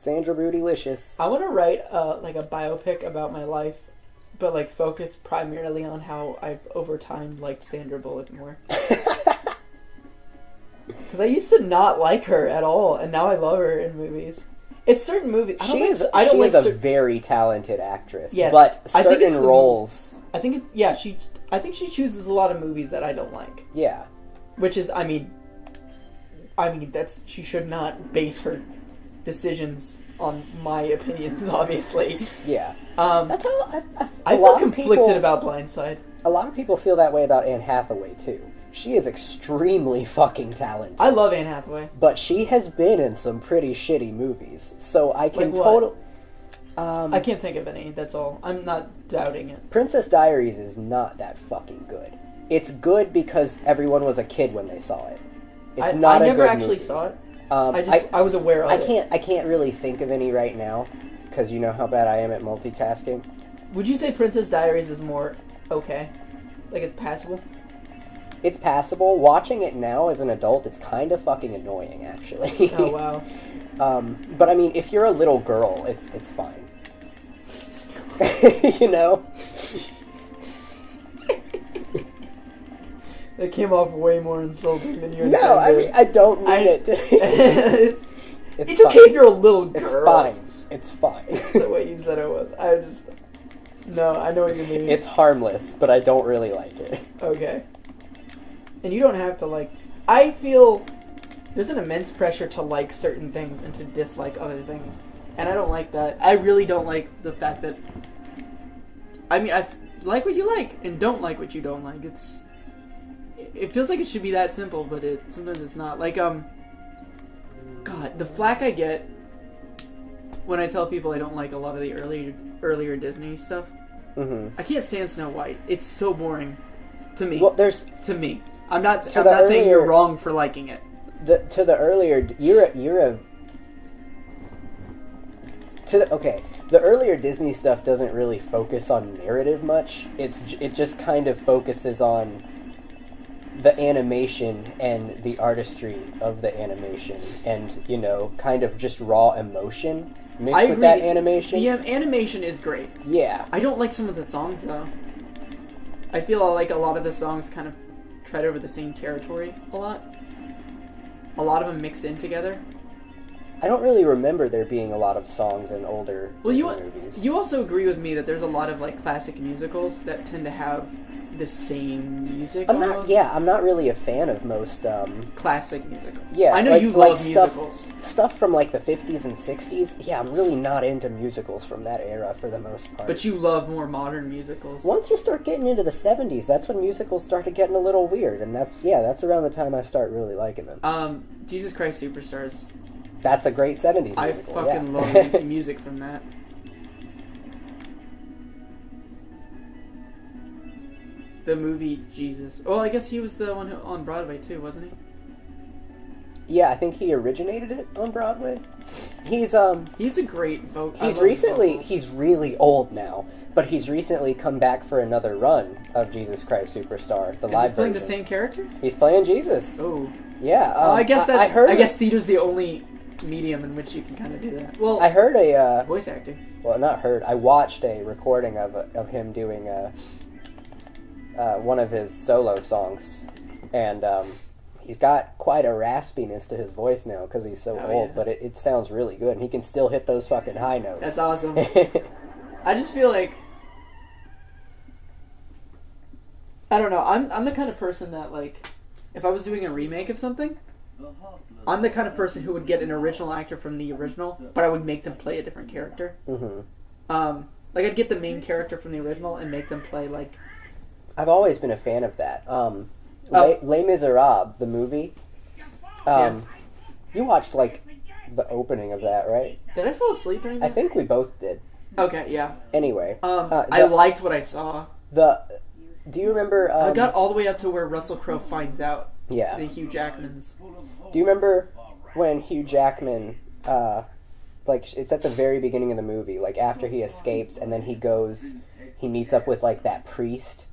Sandra Bootylicious. I want to write like a biopic about my life, but like focus primarily on how I've over time liked Sandra Bullock more. Because I used to not like her at all, and now I love her in movies. It's certain movies. She is a very talented actress. Yes, but certain roles. I think she chooses a lot of movies that I don't like. Yeah. Which is, I mean she should not base her decisions on my opinions, obviously. Yeah. That's how I feel conflicted about Blindside. A lot of people feel that way about Anne Hathaway too. She is extremely fucking talented. I love Anne Hathaway. But she has been in some pretty shitty movies. So I can I can't think of any, that's all. I'm not doubting it. Princess Diaries is not that fucking good. It's good because everyone was a kid when they saw it. It's not a good movie. I never actually saw it. I was aware of it. I can't really think of any right now, because you know how bad I am at multitasking. Would you say Princess Diaries is more okay? Like, it's passable? It's passable. Watching it now as an adult, it's kind of fucking annoying, actually. Oh, wow. But I mean, if you're a little girl, it's fine. You know? That came off way more insulting than you intended. No, I mean, I don't mean it. It's okay if you're a little girl. It's fine. The way you said it was. No, I know what you mean. It's harmless, but I don't really like it. Okay. And you don't have to I feel there's an immense pressure to like certain things and to dislike other things. And I don't like that. I really don't like the fact that... I mean, I like what you like and don't like what you don't like. It feels like it should be that simple, but sometimes it's not. God, the flack I get when I tell people I don't like a lot of the earlier Disney stuff. Mm-hmm. I can't stand Snow White. It's so boring to me. Well, to me. I'm not saying you're wrong for liking it. The earlier Disney stuff doesn't really focus on narrative much. It just kind of focuses on the animation and the artistry of the animation, and kind of just raw emotion mixed with that animation. The animation is great. Yeah. I don't like some of the songs though. I feel like a lot of the songs kind of tread over the same territory a lot. A lot of them mix in together. I don't really remember there being a lot of songs in older Disney movies. You also agree with me that there's a lot of classic musicals that tend to have the same music. I'm not really a fan of most classic musicals. Yeah, I know you love musicals. Stuff from the 50s and 60s. Yeah, I'm really not into musicals from that era for the most part. But you love more modern musicals. Once you start getting into the 70s, that's when musicals started getting a little weird, and that's around the time I start really liking them. Jesus Christ Superstars. That's a great 70s musical. I fucking love the music from that. The movie Jesus. Well, I guess he was the one on Broadway too, wasn't he? Yeah, I think he originated it on Broadway. He's a great vocal. He's really old now, but he's recently come back for another run of Jesus Christ Superstar, the live version. Is he playing the same character? He's playing Jesus. Oh. Yeah. I guess theater's the only medium in which you can kind of do that. Well, I heard voice acting. Well, not heard. I watched a recording of him doing one of his solo songs, and he's got quite a raspiness to his voice now because he's so old. Yeah. But it sounds really good, and he can still hit those fucking high notes. That's awesome. I just feel like I don't know. I'm the kind of person that if I was doing a remake of something, I'm the kind of person who would get an original actor from the original, but I would make them play a different character. Mm-hmm. I'd get the main character from the original and make them play I've always been a fan of that. Les Miserables, the movie. You watched the opening of that, right? Did I fall asleep or anything? I think we both did. Okay, yeah. Anyway, I liked what I saw. Do you remember? I got all the way up to where Russell Crowe finds out. Yeah. The Hugh Jackmans. Do you remember when Hugh Jackman, it's at the very beginning of the movie, after he escapes, and then he meets up with that priest,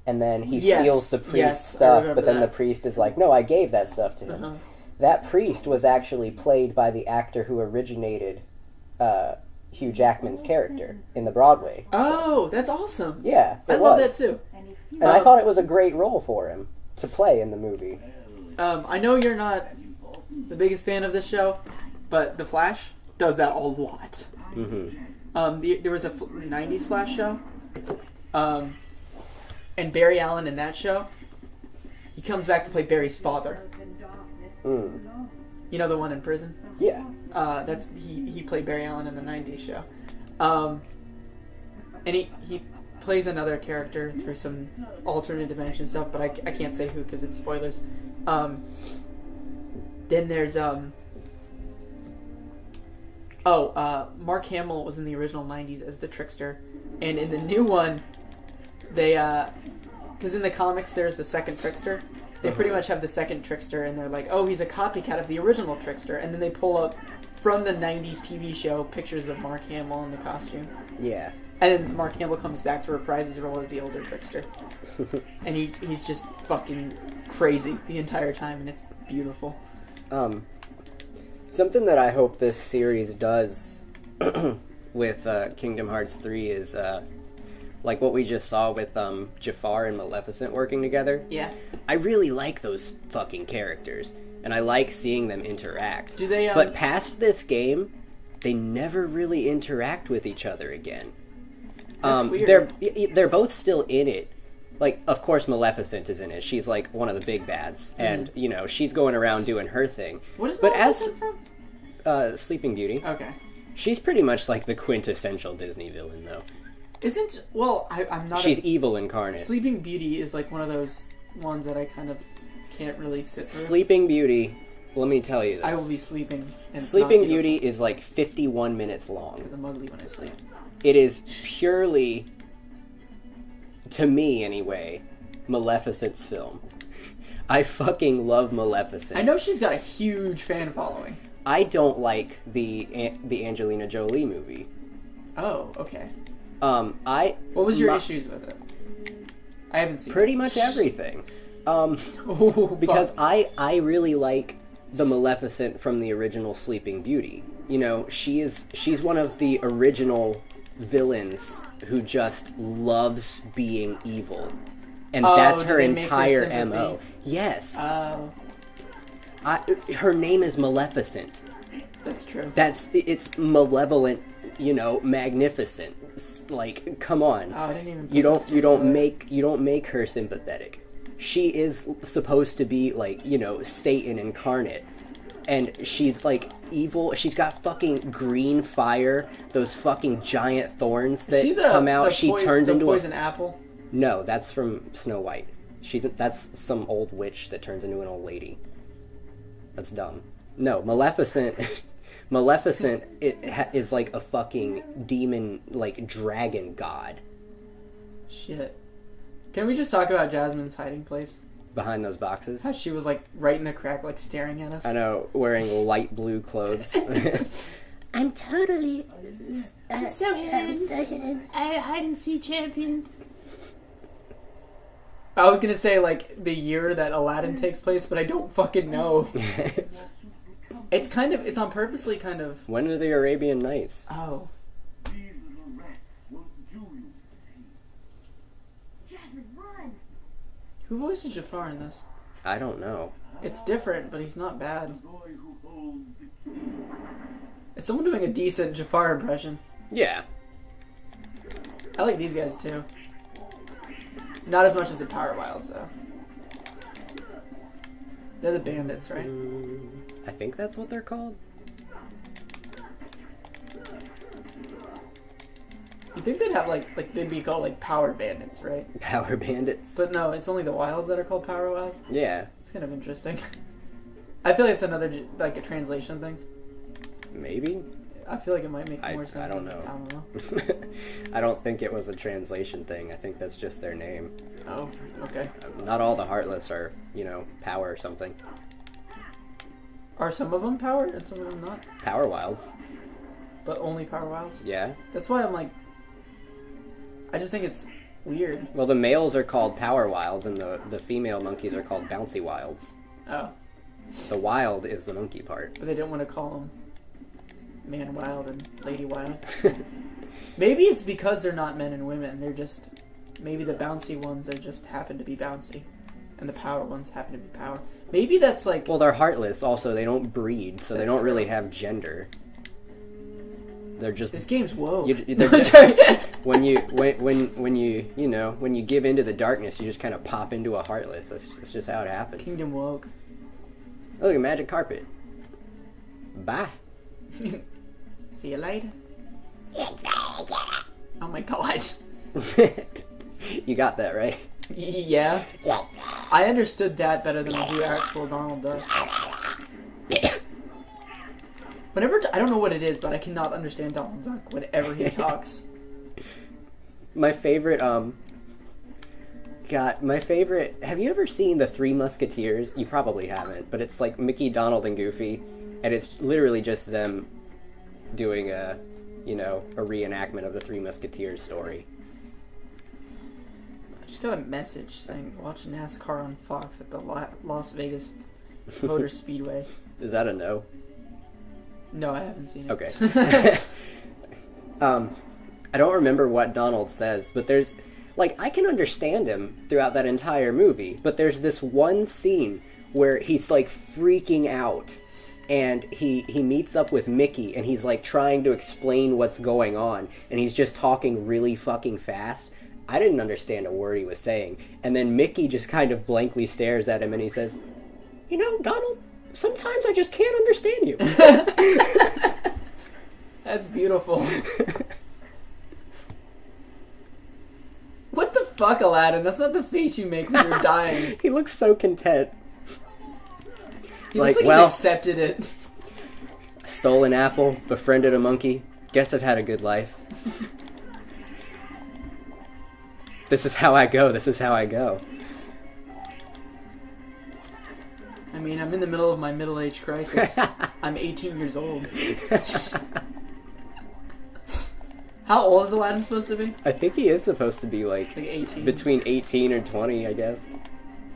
and then he steals the priest's stuff, but then the priest is like, no, I gave that stuff to him. Uh-huh. That priest was actually played by the actor who originated Hugh Jackman's character in the Broadway. Oh, that's awesome. Yeah, I love that too. And I thought it was a great role for him to play in the movie. I know you're not the biggest fan of this show, but The Flash does that a lot. Mm-hmm. There was a 90s Flash show, and Barry Allen in that show, he comes back to play Barry's father. Mm. You know, the one in prison? Yeah. That's he played Barry Allen in the 90s show. And he plays another character through some alternate dimension stuff, but I can't say who because it's spoilers. Then there's Mark Hamill was in the original 90s as the Trickster, and in the new one they because in the comics there's a second Trickster. They pretty much have the second Trickster, and they're like, oh, he's a copycat of the original Trickster, and then they pull up from the 90s TV show pictures of Mark Hamill in the costume. Yeah. And then Mark Hamill comes back to reprise his role as the older Trickster. And he's just fucking crazy the entire time, and it's beautiful. Something that I hope this series does with Kingdom Hearts 3 is like what we just saw with Jafar and Maleficent working together. Yeah. I really like those fucking characters, and I like seeing them interact. Do they? But past this game, they never really interact with each other again. That's weird. They're both still in it. Like, of course, Maleficent is in it. She's like one of the big bads, and you know she's going around doing her thing. What is Maleficent from? Sleeping Beauty. Okay. She's pretty much like the quintessential Disney villain, though. I'm not. She's evil incarnate. Sleeping Beauty is like one of those ones that I kind of can't really sit through. Sleeping Beauty, let me tell you this. I will be sleeping. And Sleeping Beauty is like 51 minutes long. Because I'm ugly when I sleep. It is purely, to me anyway, Maleficent's film. I fucking love Maleficent. I know she's got a huge fan following. I don't like the Angelina Jolie movie. Oh, okay. What was your issues with it? I haven't seen pretty it. much everything. Oh, because fuck. I really like the Maleficent from the original Sleeping Beauty. You know, she's one of the original villains who just loves being evil, and that's her entire MO. Yes. Her name is Maleficent. That's true. It's malevolent, you know, magnificent. Like, come on. Oh, I didn't even. You don't make her sympathetic. She is supposed to be like, you know, Satan incarnate. And she's like evil. She's got fucking green fire, those fucking giant thorns that come out. She turns into a poison apple. No, that's from Snow White. That's some old witch that turns into an old lady. That's dumb. No, Maleficent. Maleficent is like a fucking demon, like dragon god. Shit. Can we just talk about Jasmine's hiding place? Behind those boxes? How she was like right in the crack, like staring at us. I know, wearing light blue clothes. I'm totally... I'm so hidden. I hide and seek champion. I was gonna say like the year that Aladdin takes place, but I don't fucking know. It's on purposely kind of... When are the Arabian Nights? Oh. Who voices Jafar in this? I don't know. It's different, but he's not bad. Is someone doing a decent Jafar impression? Yeah. I like these guys too. Not as much as the Power Wilds though. They're the bandits, right? I think that's what they're called. You think they'd have like they'd be called like Power Bandits, right? Power Bandits. But no, it's only the Wilds that are called Power Wilds. Yeah. It's kind of interesting. I feel like it's another like a translation thing. Maybe. I feel like it might make more sense. I don't know. I don't know. I don't think it was a translation thing. I think that's just their name. Oh, okay. Not all the Heartless are, you know, Power or something. Are some of them Power and some of them not? Power Wilds. But only Power Wilds? Yeah. That's why I'm like... I just think it's weird. Well, the males are called Power Wilds, and the female monkeys are called Bouncy Wilds. Oh. The wild is the monkey part. But they didn't want to call them Man Wild and Lady Wild. Maybe it's because they're not men and women. They're just... Maybe the bouncy ones are just happen to be bouncy. And the power ones happen to be power. Maybe that's like... Well, they're heartless. Also, they don't breed, so they don't true. really have gender. They're just... This game's woke. When you give into the darkness, you just kind of pop into a heartless. That's just how it happens. Kingdom woke. Oh, look, a magic carpet. Bye. See you later. Oh my god. You got that, right? Yeah. I understood that better than I do actual Donald Duck. Whenever... I don't know what it is, but I cannot understand Donald Duck whenever he talks. My favorite, have you ever seen The Three Musketeers? You probably haven't, but it's like Mickey, Donald, and Goofy, and it's literally just them doing a reenactment of the Three Musketeers story. I just got a message saying, watch NASCAR on Fox at the Las Vegas Motor Speedway. Is that a no? No, I haven't seen it. Okay. I don't remember what Donald says, but there's... Like, I can understand him throughout that entire movie, but there's this one scene where he's, like, freaking out, and he meets up with Mickey, and he's, like, trying to explain what's going on, and he's just talking really fucking fast. I didn't understand a word he was saying, and then Mickey just kind of blankly stares at him, and he says, "You know, Donald, sometimes I just can't understand you." That's beautiful. What the fuck, Aladdin? That's not the face you make when you're dying. He looks so content. He looks like he's accepted it. Stole an apple, befriended a monkey. Guess I've had a good life. This is how I go. This is how I go. I mean, I'm in the middle of my middle-age crisis. I'm 18 years old. How old is Aladdin supposed to be? I think he is supposed to be like 18. Between 18 or 20, I guess.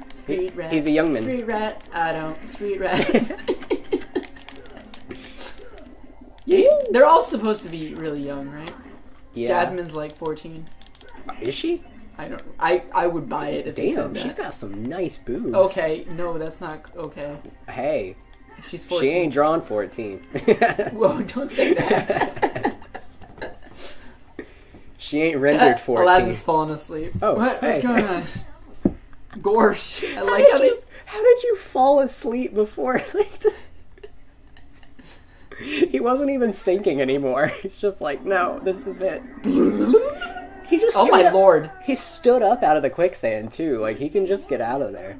Street rat. He's a young man. Street rat. I don't. Street rat. Yeah, they're all supposed to be really young, right? Yeah. Jasmine's like 14. Is she? I don't. I would buy it if they said Damn, that. she's got some nice boobs. Okay, no, that's not okay. Hey. She's 14. She ain't drawn 14. Whoa, don't say that. She ain't rendered 14. Aladdin's falling asleep. Oh, What's hey. going on? Gorsh. I like how did you fall asleep before? He wasn't even sinking anymore. He's just like, no, this is it. He just... Oh my lord. He stood up out of the quicksand, too. Like, he can just get out of there.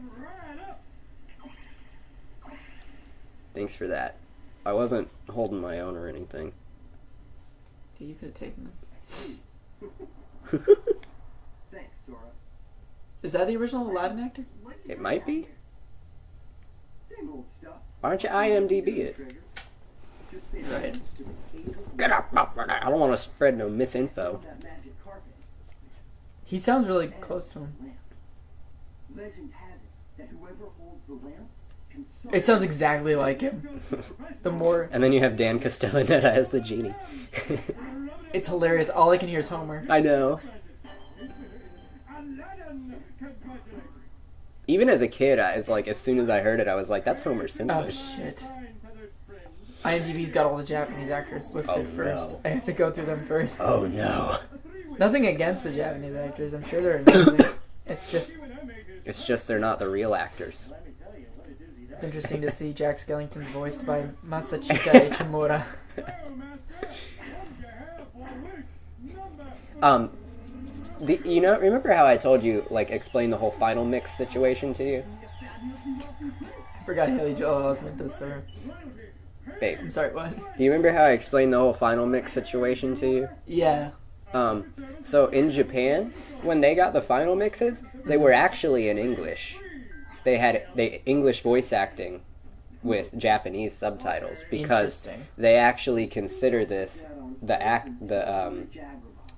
Thanks for that. I wasn't holding my own or anything. You could have taken them. Thanks, Sora. Is that the original Aladdin actor? It might be. Same old stuff. Why don't you IMDb it? Right. Get up! I don't want to spread no misinfo. That magic carpet. He sounds really close to him. Legend has it that whoever holds the lamp can It sounds exactly like him. The more... And then you have Dan Castellaneta as the genie. It's hilarious. All I can hear is Homer. I know. Even as a kid, as soon as I heard it, I was like, "That's Homer Simpson." Oh shit! IMDb's got all the Japanese actors listed first. No. I have to go through them first. Oh no! Nothing against the Japanese actors. I'm sure they're amazing. It's just they're not the real actors. It's interesting to see Jack Skellington's voiced by Masachika Ichimura. Remember how I told you, explain the whole final mix situation to you? I forgot Haley Joel Osment does Sir. Babe. I'm sorry, what? Do you remember how I explained the whole final mix situation to you? Yeah. So in Japan, when they got the final mixes, they were actually in English. They had English voice acting with Japanese subtitles because they actually consider this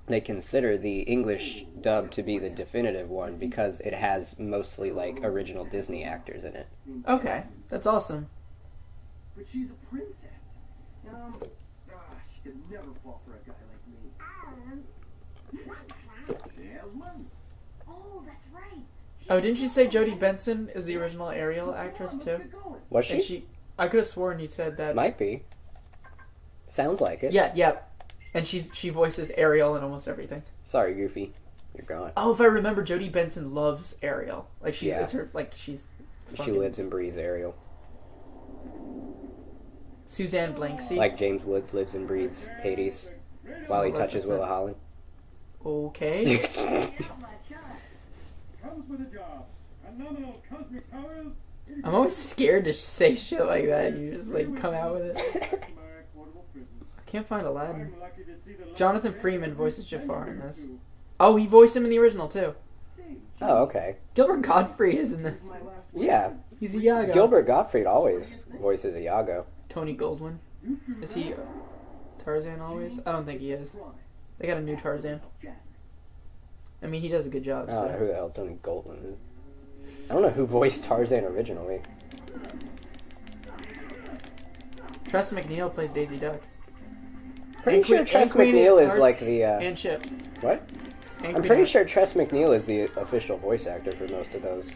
they consider the English dub to be the definitive one because it has mostly original Disney actors in it. Okay, that's awesome. But she's a princess. Oh, didn't you say Jodie Benson is the original Ariel actress too? Was And she? I could have sworn you said that. Might be. Sounds like it. Yeah. And she voices Ariel in almost everything. Sorry, Goofy. You're gone. Oh, if I remember, Jodie Benson loves Ariel. Like she's, Yeah. it's her, like she's. She fucking- lives and breathes Ariel. Suzanne Blanksy. Like James Woods lives and breathes Hades while he touches Willa Holland. Okay. Comes with a job. Phenomenal cosmic powers. I'm always scared to say shit like that. And you just like come out with it. I can't find Aladdin. Jonathan Freeman voices Jafar in this. Oh, he voiced him in the original too. Oh, okay. Gilbert Gottfried is in this. Yeah. He's Iago. Gilbert Gottfried always voices Iago. Tony Goldwyn. Is he Tarzan always? I don't think he is. They got a new Tarzan. I mean, he does a good job. I don't know So. who the hell Tony Goldwyn is. I don't know who voiced Tarzan originally. Tress MacNeille plays Daisy Duck. Pretty sure Tress MacNeille is like the... And Chip. What? And I'm Queen pretty Heart. sure Tress MacNeille is the official voice actor for most of those.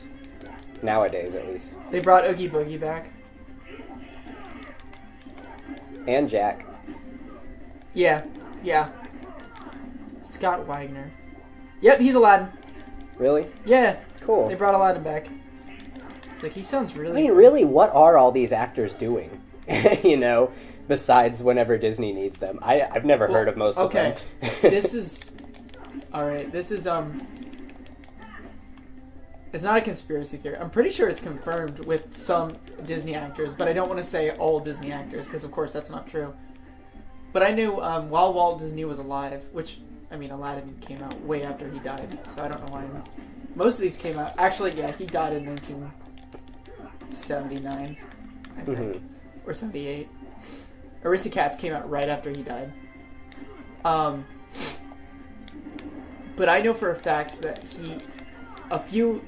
Nowadays, at least. They brought Oogie Boogie back. And Jack. Yeah. Scott Wagner. Yep, he's Aladdin. Really? Yeah. Cool. They brought Aladdin back. Like, he sounds really... I mean, really, what are all these actors doing? You know, besides whenever Disney needs them. I've never heard of most of them. This is... Alright, this is, It's not a conspiracy theory. I'm pretty sure it's confirmed with some Disney actors, but I don't want to say all Disney actors, because of course that's not true. But I knew, while Walt Disney was alive, which, I mean, Aladdin came out way after he died, so I don't know why. Most of these came out... Actually, yeah, he died in 1979, I think. Mm-hmm. Or 78. Aristocats came out right after he died. But I know for a fact that a few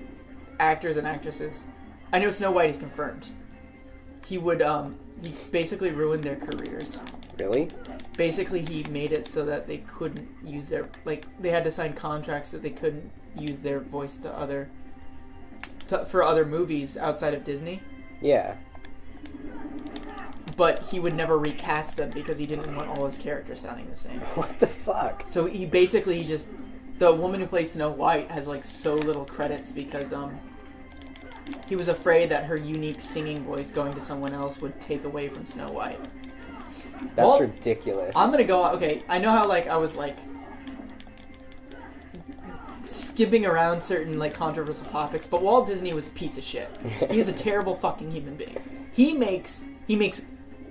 actors and actresses, I know Snow White is confirmed. He basically ruined their careers. Really? Basically, he made it so that they couldn't use they had to sign contracts that they couldn't use their voice for other movies outside of Disney. Yeah. But he would never recast them because he didn't want all his characters sounding the same. What the fuck? So he basically just... The woman who played Snow White has like so little credits because he was afraid that her unique singing voice going to someone else would take away from Snow White. That's ridiculous. I'm gonna go... Okay, I know how like I was like... skipping around certain like controversial topics, but Walt Disney was a piece of shit. He's a terrible fucking human being. He makes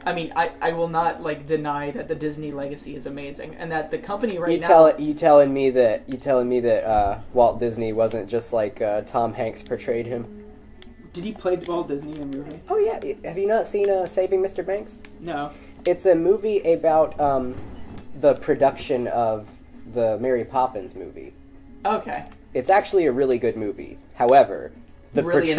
I mean, I will not like deny that the Disney legacy is amazing, and that the company now. You telling me that Walt Disney wasn't just like Tom Hanks portrayed him? Did he play Walt Disney in a movie? Oh yeah. Have you not seen Saving Mr. Banks? No. It's a movie about the production of the Mary Poppins movie. Okay. It's actually a really good movie. However, the Really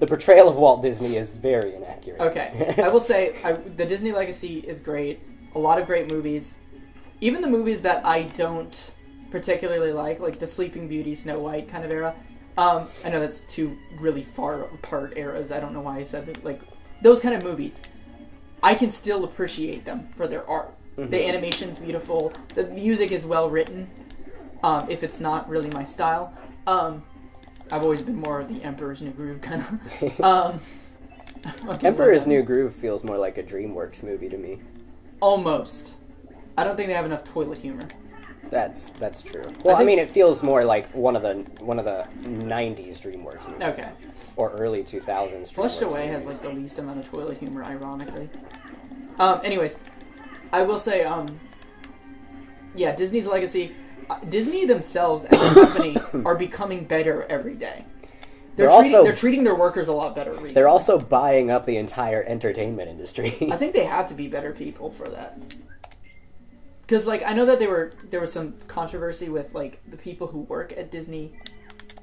portrayal of Walt Disney is very inaccurate. Okay. I will say the Disney legacy is great. A lot of great movies. Even the movies that I don't particularly like the Sleeping Beauty, Snow White kind of era. I know that's two really far apart eras. I don't know why I said that. Like those kind of movies, I can still appreciate them for their art. Mm-hmm. The animation's beautiful. The music is well written. If it's not really my style. I've always been more of the Emperor's New Groove kind of. Emperor's New Groove feels more like a DreamWorks movie to me. Almost. I don't think they have enough toilet humor. That's true. Well, I mean, it feels more like one of the '90s DreamWorks movies. Okay. Or early 2000s. Flushed Away has like the least amount of toilet humor, ironically. Anyways, I will say, yeah, Disney's legacy. Disney themselves as a company are becoming better every day. They're treating their workers a lot better recently. They're also buying up the entire entertainment industry. I think they have to be better people for that. Because like I know that there was some controversy with like the people who work at Disney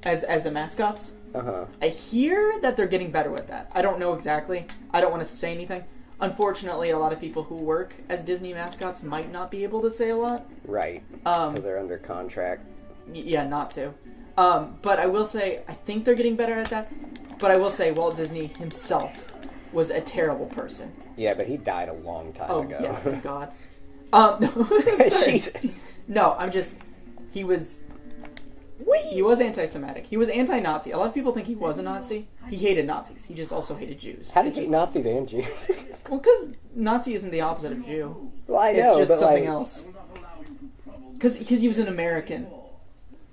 as the mascots. Uh-huh. I hear that they're getting better with that. I don't know exactly. I don't want to say anything. Unfortunately, a lot of people who work as Disney mascots might not be able to say a lot. Right. Because they're under contract. Yeah, not to. But I will say, I think they're getting better at that. But I will say, Walt Disney himself was a terrible person. Yeah, but he died a long time ago. Yeah, thank God. No, Jesus. No, he was anti-Semitic. He was anti-Nazi. A lot of people think he was a Nazi. He hated Nazis. He just also hated Jews. How did you Nazis and Jews? Well, because Nazi isn't the opposite of Jew. Well, I know, it's just but something else. Because he was an American,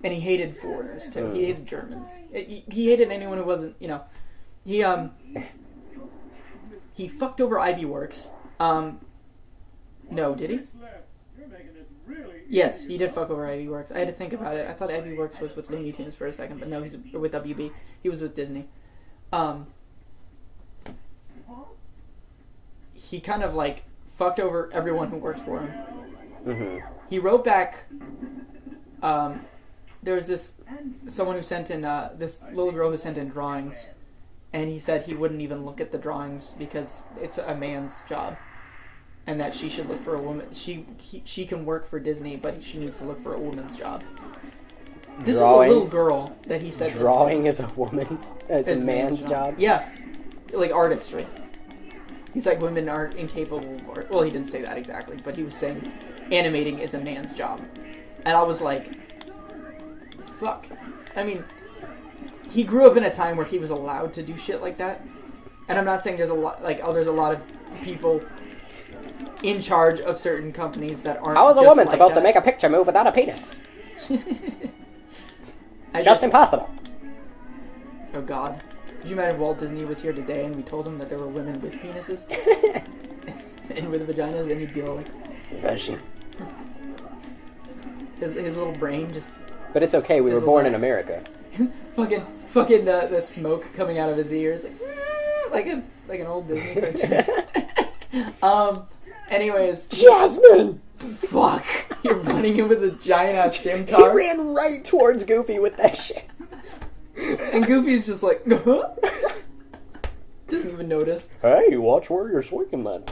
and he hated foreigners too. He hated Germans. He hated anyone who wasn't, he fucked over Ivy Works. No, did he? Yes, he did fuck over Ivy Works. I had to think about it. I thought Ivy Works was with Looney Tunes for a second, but no, he's with WB. He was with Disney. He kind of fucked over everyone who worked for him. Mm-hmm. He wrote back. There was someone who sent in this little girl who sent in drawings, and he said he wouldn't even look at the drawings because it's a man's job. And that she should look for a woman. She can work for Disney, but she needs to look for a woman's job. This is a little girl that he said. Drawing is a woman's. It's a man's job. Yeah, like artistry. He's like, women are incapable of art. Well, he didn't say that exactly, but he was saying animating is a man's job. And I was like, fuck. I mean, he grew up in a time where he was allowed to do shit like that. And I'm not saying there's a lot of people in charge of certain companies that aren't. How is a just woman like supposed that? to make a picture move without a penis? It's just impossible. Oh God. Could you imagine if Walt Disney was here today and we told him that there were women with penises? And with vaginas, and he'd be all like... His little brain just... But it's okay, we were born in America. fucking the smoke coming out of his ears. Like an old Disney cartoon. Anyways. Jasmine! Fuck. You're running in with a giant-ass scimitar. He ran right towards Goofy with that shit. And Goofy's just like, doesn't even notice. Hey, watch where you're swinging that.